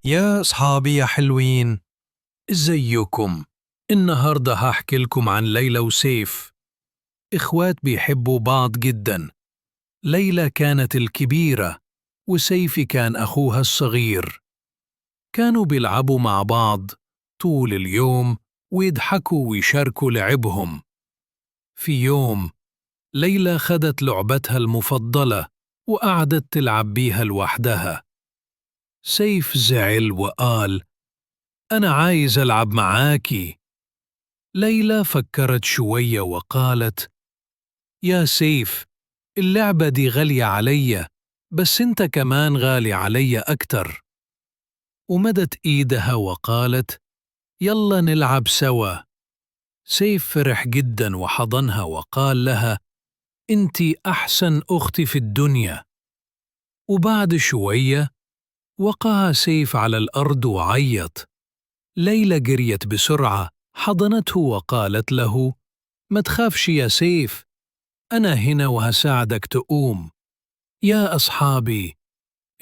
يا أصحابي يا حلوين، إزيكم؟ النهاردة هحكي لكم عن ليلى وسيف، إخوات بيحبوا بعض جدا. ليلى كانت الكبيرة وسيف كان أخوها الصغير. كانوا بيلعبوا مع بعض طول اليوم ويضحكوا ويشاركوا لعبهم. في يوم ليلى خدت لعبتها المفضلة وقعدت تلعب بيها لوحدها. سيف زعل وقال: أنا عايز ألعب معاكي. ليلى فكرت شوية وقالت: يا سيف، اللعبة دي غالية علي، بس انت كمان غالي علي أكتر. ومدت إيدها وقالت: يلا نلعب سوا. سيف فرح جدا وحضنها وقال لها: انتي أحسن أختي في الدنيا. وبعد شوية وقع سيف على الأرض وعيط. ليلى جريت بسرعة، حضنته وقالت له: ما تخافش يا سيف، أنا هنا وهساعدك تقوم. يا أصحابي،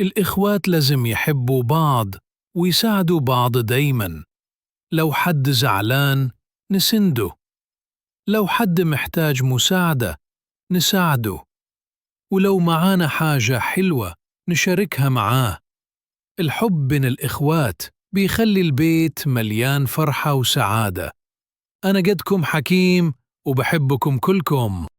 الإخوات لازم يحبوا بعض ويساعدوا بعض دايما. لو حد زعلان نسنده، لو حد محتاج مساعدة نساعده، ولو معانا حاجة حلوة نشاركها معاه. الحب بين الإخوات بيخلي البيت مليان فرحة وسعادة. أنا جدكم حكيم وبحبكم كلكم.